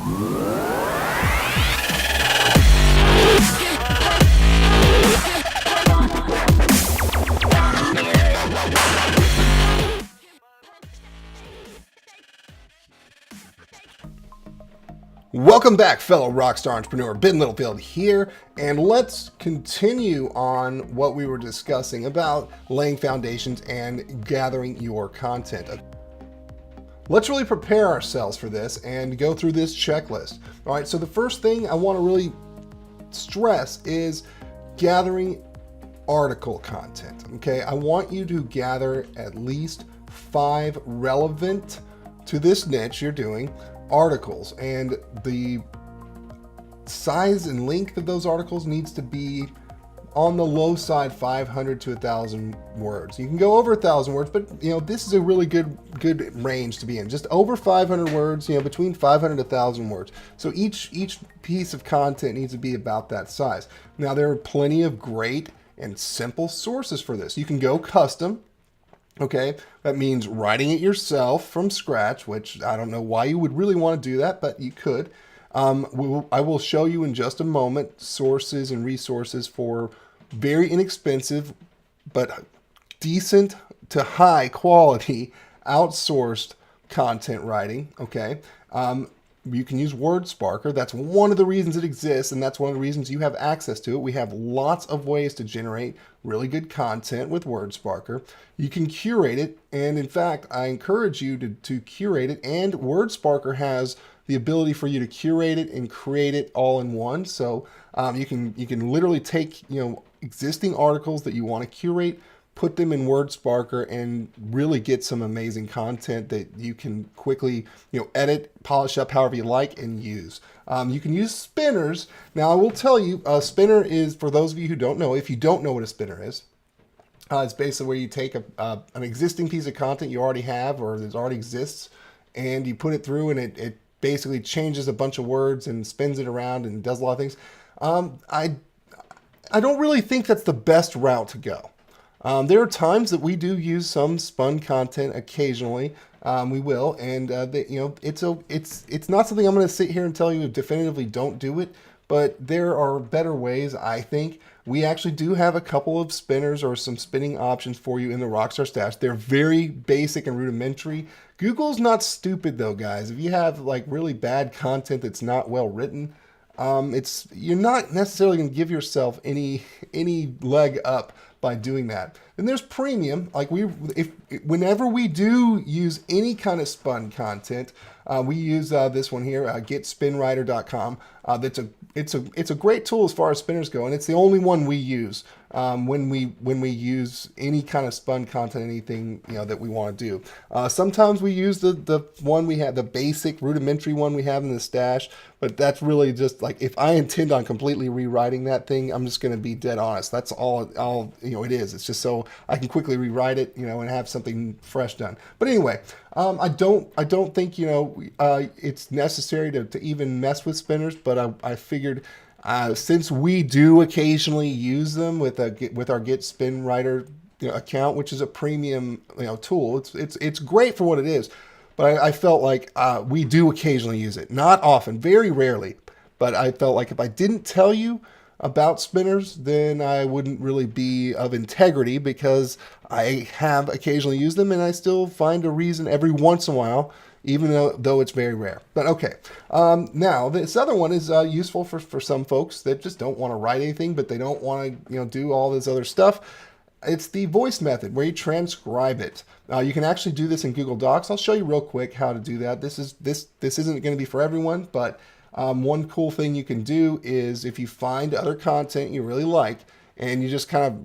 Welcome back, fellow rockstar entrepreneur. Ben Littlefield here, and let's continue on what we were discussing about laying foundations and gathering your content. Let's really prepare ourselves for this and go through this checklist. All right, so the first thing I want to really stress is gathering article content. Okay, I want you to gather at least 5 relevant to this niche you're doing articles, and the size and length of those articles needs to be on the low side, 500 to 1,000 words. You can go over 1,000 words, but this is a really good range to be in. Just over 500 words, between 500 to 1,000 words. So each piece of content needs to be about that size. Now there are plenty of great and simple sources for this. You can go custom. Okay, that means writing it yourself from scratch, which I don't know why you would really want to do that, but you could. I will show you in just a moment sources and resources for very inexpensive but decent to high quality outsourced content writing. Okay, you can use WordSparker. That's one of the reasons it exists, and that's one of the reasons you have access to it. We have lots of ways to generate really good content with WordSparker. You can curate it, and in fact, I encourage you to curate it, and WordSparker has the ability for you to curate it and create it all in one. So you can literally take existing articles that you want to curate, put them in WordSparker, and really get some amazing content that you can quickly edit, polish up however you like, and use. You can use spinners. Now I will tell you, a spinner is, for those of you who don't know, if you don't know what a spinner is, it's basically where you take an existing piece of content you already have or that already exists, and you put it through, and it basically changes a bunch of words and spins it around and does a lot of things. I don't really think that's the best route to go. There are times that we do use some spun content occasionally. We will, and it's not something I'm going to sit here and tell you definitively don't do it, but there are better ways, I think. We actually do have a couple of spinners or some spinning options for you in the Rockstar Stash. They're very basic and rudimentary. Google's not stupid though, guys. If you have like really bad content that's not well written, you're not necessarily going to give yourself any leg up by doing that. And there's premium. Like whenever we do use any kind of spun content, we use this one here, getspinwriter.com. It's a great tool as far as spinners go, and it's the only one we use when we use any kind of spun content, anything that we want to do. Sometimes we use the one we have, the basic rudimentary one we have in the stash, but that's really just like, if I intend on completely rewriting that thing, I'm just going to be dead honest. That's all it is. It's just so I can quickly rewrite it, and have something fresh done. But anyway, I don't think it's necessary to even mess with spinners, but I figured since we do occasionally use them with our Get Spin Writer account, which is a premium tool, it's great for what it is. But I felt like we do occasionally use it, not often, very rarely. But I felt like if I didn't tell you about spinners, then I wouldn't really be of integrity, because I have occasionally used them, and I still find a reason every once in a while, even though it's very rare. But okay, now this other one is useful for some folks that just don't want to write anything, but they don't want to do all this other stuff. It's the voice method, where you transcribe it. You can actually do this in Google Docs. I'll show you real quick how to do that. This isn't going to be for everyone, but one cool thing you can do is, if you find other content you really like and you just kind of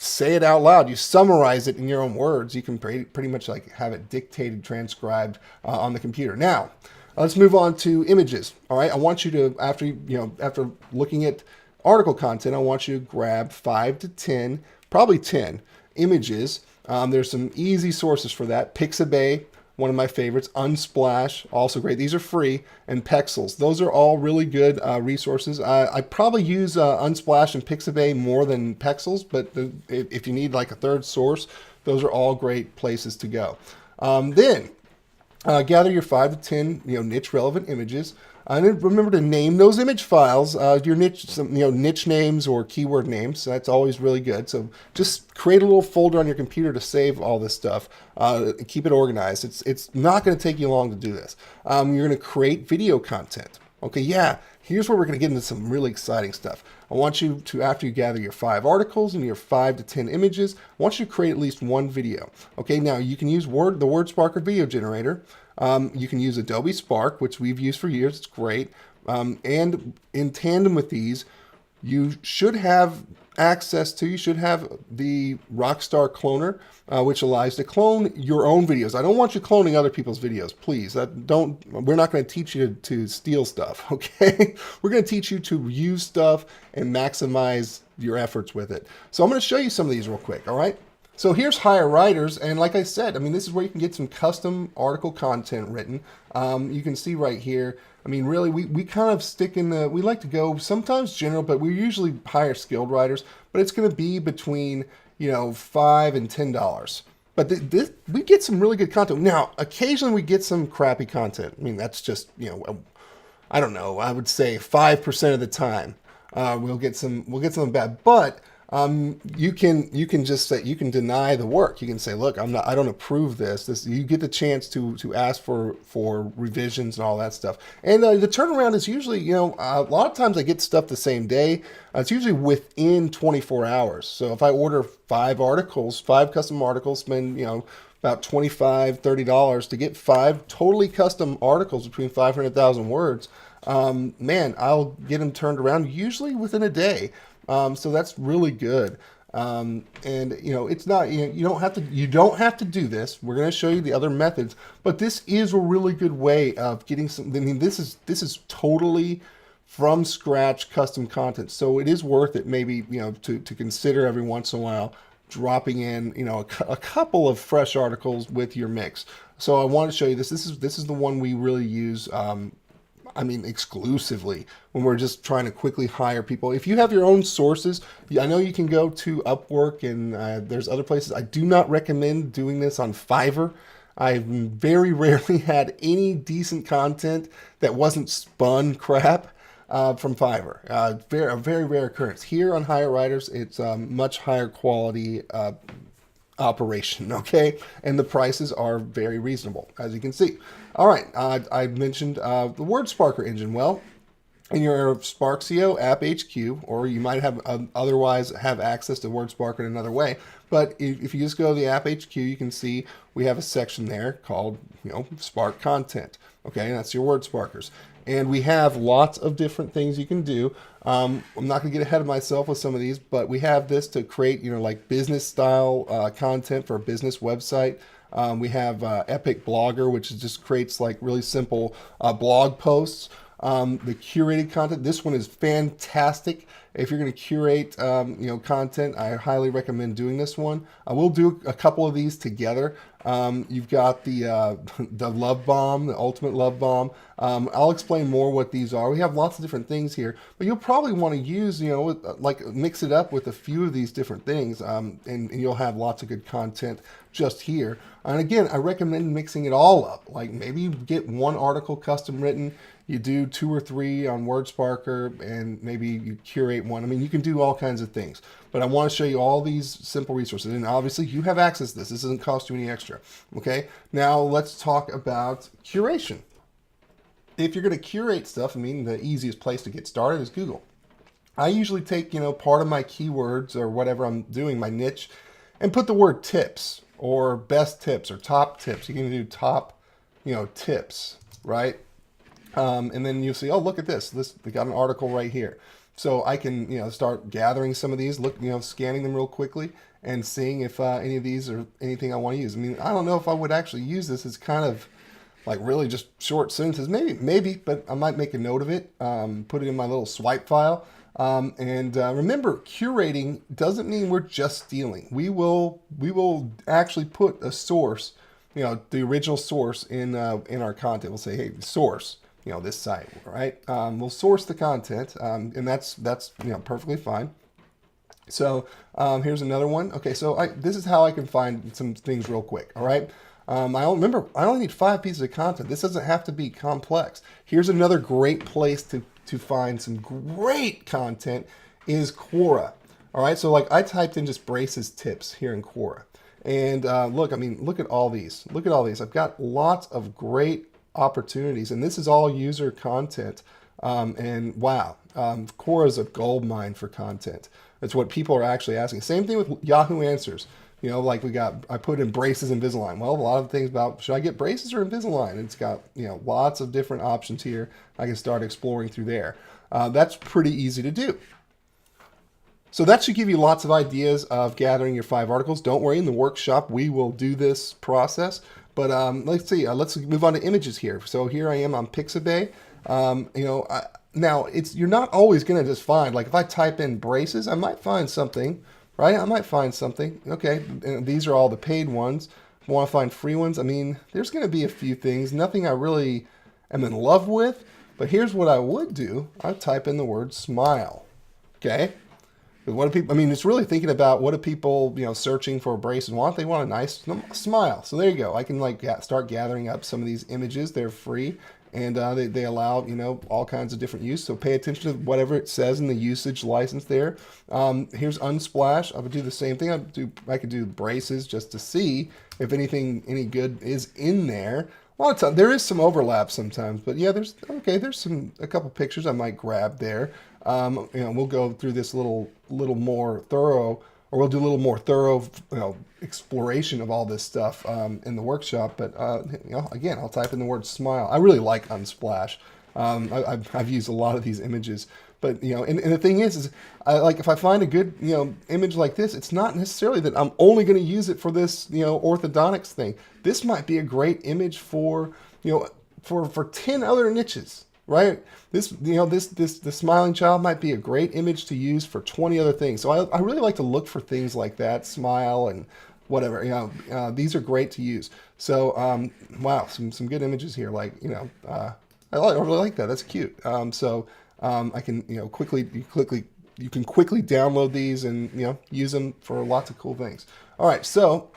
say it out loud, you summarize it in your own words, you can pretty much like have it dictated, transcribed on the computer. Now, let's move on to images. All right, I want you to, after looking at article content, I want you to grab 5 to 10, probably 10 images. There's some easy sources for that. Pixabay, one of my favorites. Unsplash, also great. These are free. And Pexels. Those are all really good resources. I probably use Unsplash and Pixabay more than Pexels, but if you need like a third source, those are all great places to go. Then Gather your 5 to 10, niche relevant images. And then remember to name those image files, your niche, niche names or keyword names. So that's always really good. So just create a little folder on your computer to save all this stuff. Keep it organized. It's not going to take you long to do this. You're going to create video content. Okay, yeah. Here's where we're going to get into some really exciting stuff. I want you to, after you gather your 5 articles and your 5 to 10 images, I want you to create at least one video. Okay, now you can use the WordSparker video generator. You can use Adobe Spark, which we've used for years. It's great. And in tandem with these, you should have you should have the Rockstar Cloner, which allows you to clone your own videos. I don't want you cloning other people's videos, please. We're not going to teach you to steal stuff, okay? We're going to teach you to use stuff and maximize your efforts with it. So I'm going to show you some of these real quick, all right? So here's Hire Writers, and like I said, I mean, this is where you can get some custom article content written. You can see right here, I mean, really, we kind of stick in we like to go sometimes general, but we usually hire skilled writers, but it's going to be between, $5 and $10. But we get some really good content. Now, occasionally we get some crappy content. I mean, that's just, I don't know, I would say 5% of the time we'll get something bad, but you can just say, you can deny the work. You can say, look, I don't approve this. You get the chance to ask for revisions and all that stuff. And the turnaround is usually, a lot of times I get stuff the same day. It's usually within 24 hours. So if I order 5 custom articles, spend, about $25, $30 to get 5 totally custom articles between 500,000 words, man, I'll get them turned around usually within a day. So that's really good. And it's not, you don't have to do this. We're going to show you the other methods, but this is a really good way of getting some, I mean, this is totally from scratch custom content. So it is worth it maybe, to consider every once in a while dropping in, a couple of fresh articles with your mix. So I want to show you this. This is the one we really use, exclusively when we're just trying to quickly hire people. If you have your own sources, I know you can go to Upwork and there's other places. I do not recommend doing this on Fiverr. I've very rarely had any decent content that wasn't spun crap from Fiverr. A very rare occurrence. Here on Hire Writers, it's much higher quality operation, okay? And the prices are very reasonable, as you can see. All right, I mentioned the WordSparker engine. Well, in your SparkSeo App HQ, or you might have otherwise have access to WordSparker in another way, but if you just go to the App HQ, you can see we have a section there called, Spark Content. Okay, and that's your WordSparkers. And we have lots of different things you can do. I'm not going to get ahead of myself with some of these, but we have this to create, like business style content for a business website. We have Epic Blogger, which just creates like really simple blog posts. The curated content, this one is fantastic. If you're going to curate, content, I highly recommend doing this one. We'll do a couple of these together. You've got the Love Bomb, the Ultimate Love Bomb. I'll explain more what these are. We have lots of different things here, but you'll probably want to use, like mix it up with a few of these different things, and you'll have lots of good content just here. And again, I recommend mixing it all up. Like maybe you get one article custom written, you do 2 or 3 on WordSparker, and maybe you curate one. I mean, you can do all kinds of things, but I want to show you all these simple resources. And obviously you have access to this. This doesn't cost you any extra. Okay. Now let's talk about curation. If you're going to curate stuff, the easiest place to get started is Google. I usually take, part of my keywords or whatever I'm doing, my niche, and put the word tips or best tips or top tips. You can do top, tips, right? And then you'll see, oh, look at this. They got an article right here. So I can, start gathering some of these, scanning them real quickly and seeing if any of these are anything I want to use. I don't know if I would actually use this. It's kind of like really just short sentences. Maybe, but I might make a note of it, put it in my little swipe file. And remember, curating doesn't mean we're just stealing. We will actually put a source, the original source in our content. We'll say, hey, source, this site, right? We'll source the content, and that's perfectly fine. So here's another one. Okay, so this is how I can find some things real quick. All right. I only need 5 pieces of content. This doesn't have to be complex. Here's another great place to find some great content is Quora. All right, so like I typed in just braces tips here in Quora. And look, I mean, look at all these. Look at all these. I've got lots of great opportunities, and this is all user content. And wow, Quora is a gold mine for content. That's what people are actually asking. Same thing with Yahoo Answers. You know, like I put in braces Invisalign. Well, a lot of things about should I get braces or Invisalign? It's got, you know, lots of different options here. I can start exploring through there. That's pretty easy to do. So that should give you lots of ideas of gathering your 5 articles. Don't worry, in the workshop we will do this process. But let's see, let's move on to images here. So here I am on Pixabay. You know, now you're not always going to just find, like if I type in braces, I might find something, right? I might find something. Okay, and these are all the paid ones. If I want to find free ones, I mean, there's going to be a few things. Nothing I really am in love with. But here's what I would do. I'd type in the word smile. Okay. What do people, I mean, it's really thinking about what do people, you know, searching for braces want? They want a nice smile. So there you go. I can like start gathering up some of these images. They're free, and they allow, you know, all kinds of different use. So pay attention to whatever it says in the usage license there. Here's Unsplash. I would do the same thing. I could do braces just to see if any good is in there. A lot of times there is some overlap sometimes, but yeah, there's a couple pictures I might grab there. You know, we'll go through this little more thorough, or we'll do a little more thorough, you know, exploration of all this stuff in the workshop. But you know, again, I'll type in the word smile. I really like Unsplash. I've used a lot of these images, but you know, and the thing is like if I find a good, you know, image like this, it's not necessarily that I'm only going to use it for this, you know, orthodontics thing. This might be a great image for, you know, for 10 other niches. Right? This, you know, the smiling child might be a great image to use for 20 other things. So I really like to look for things like that, smile and whatever. You know, these are great to use. So wow, some good images here. Like, you know, I really like that. That's cute. I can, you know, you can quickly download these and, you know, use them for lots of cool things. All right, so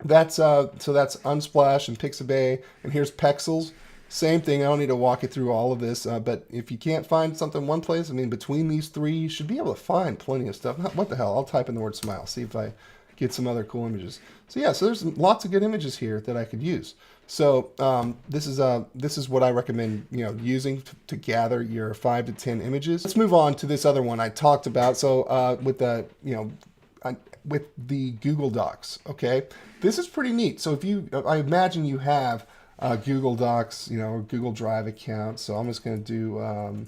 that's Unsplash and Pixabay, and here's Pexels. Same thing. I don't need to walk you through all of this, but if you can't find something one place, I mean, between these three, you should be able to find plenty of stuff. What the hell? I'll type in the word smile, see if I get some other cool images. So yeah, so there's lots of good images here that I could use. So this is what I recommend, you know, using to gather your 5 to 10 images. Let's move on to this other one I talked about. So with the, you know, with the Google Docs. Okay, this is pretty neat. So if you, I imagine you have Google Docs, you know, or Google Drive account. So I'm just going to do,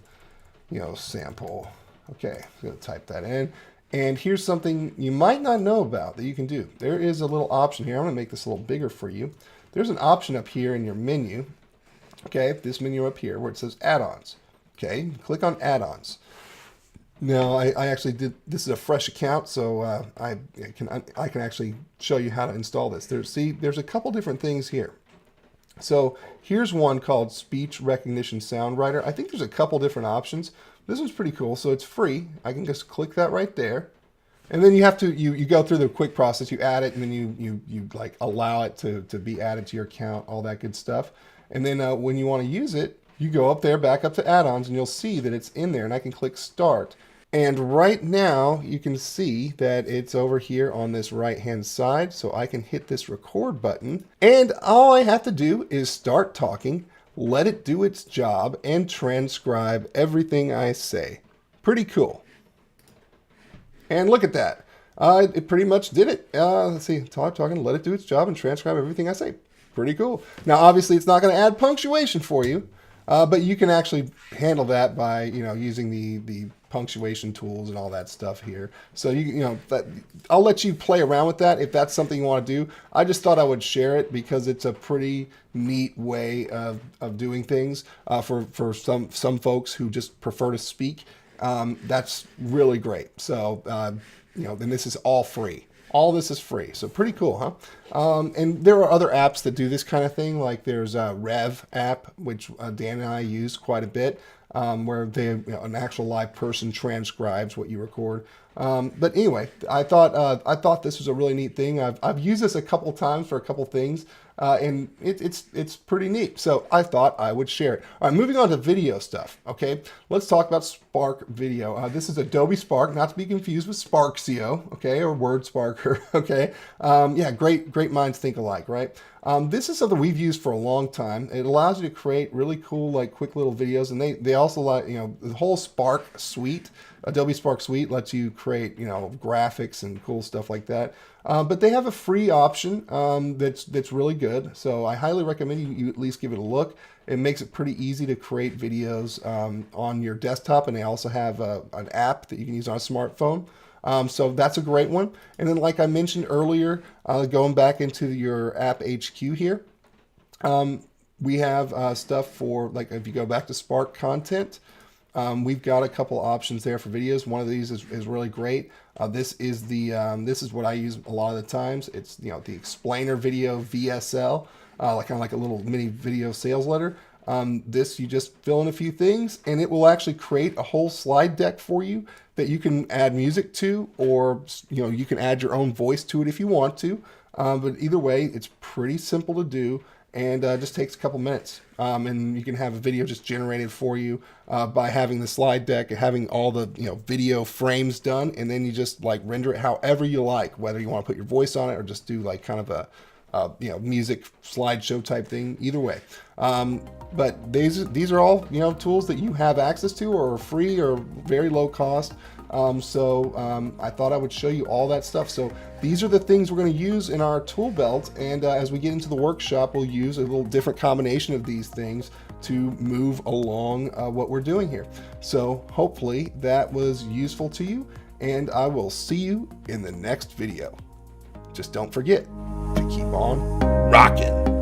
you know, sample. Okay, I'm going to type that in. And here's something you might not know about that you can do. There is a little option here. I'm going to make this a little bigger for you. There's an option up here in your menu. Okay, this menu up here where it says add-ons. Okay, click on add-ons. Now, I actually did, this is a fresh account, so I can actually show you how to install this. There's a couple different things here. So here's one called Speech Recognition Sound Writer. I think there's a couple different options. This one's pretty cool, so it's free. I can just click that right there. And then you have to, you go through the quick process, you add it, and then you like allow it to be added to your account, all that good stuff. And then when you want to use it, you go up there, back up to add-ons, and you'll see that it's in there, and I can click start. And right now you can see that it's over here on this right hand side. So I can hit this record button, and all I have to do is start talking, let it do its job, and transcribe everything I say. Pretty cool. And look at that. It pretty much did it. Let's see, talking, let it do its job and transcribe everything I say. Pretty cool. Now, obviously it's not going to add punctuation for you, but you can actually handle that by, you know, using the punctuation tools and all that stuff here. So you know that I'll let you play around with that if that's something you want to do. I just thought I would share it because it's a pretty neat way of doing things for some folks who just prefer to speak. That's really great. So you know, then this is all free. All this is free, so pretty cool, huh? And there are other apps that do this kind of thing, like there's a Rev app, which Dan and I use quite a bit, where an actual live person transcribes what you record. But anyway, I thought this was a really neat thing. I've used this a couple times for a couple things. and it's pretty neat. So I thought I would share it. All right, moving on to video stuff. Okay, let's talk about Spark Video. This is Adobe Spark, not to be confused with Sparksio, okay, or WordSparker. Okay, yeah, great minds think alike, right? This is something we've used for a long time. It allows you to create really cool, like quick little videos, and they also like, you know, the whole Spark suite, Adobe Spark Suite lets you create, you know, graphics and cool stuff like that. But they have a free option that's really good. So I highly recommend you at least give it a look. It makes it pretty easy to create videos on your desktop, and they also have an app that you can use on a smartphone. So that's a great one. And then, like I mentioned earlier, going back into your App HQ here, we have stuff for, like, if you go back to Spark Content, we've got a couple options there for videos. One of these is really great. This is what I use a lot of the times. It's, you know, the explainer video VSL, like kind of like a little mini video sales letter. This, you just fill in a few things and it will actually create a whole slide deck for you that you can add music to, or, you know, you can add your own voice to it if you want to. But either way, it's pretty simple to do, and just takes a couple minutes. And you can have a video just generated for you by having the slide deck and having all the, you know, video frames done, and then you just like render it however you like, whether you want to put your voice on it or just do like kind of a you know, music slideshow type thing. Either way, but these are all, you know, tools that you have access to, or are free or very low cost. So I thought I would show you all that stuff. So these are the things we're going to use in our tool belt, and as we get into the workshop, we'll use a little different combination of these things to move along what we're doing here. So hopefully that was useful to you, and I will see you in the next video. Just don't forget to keep on rocking.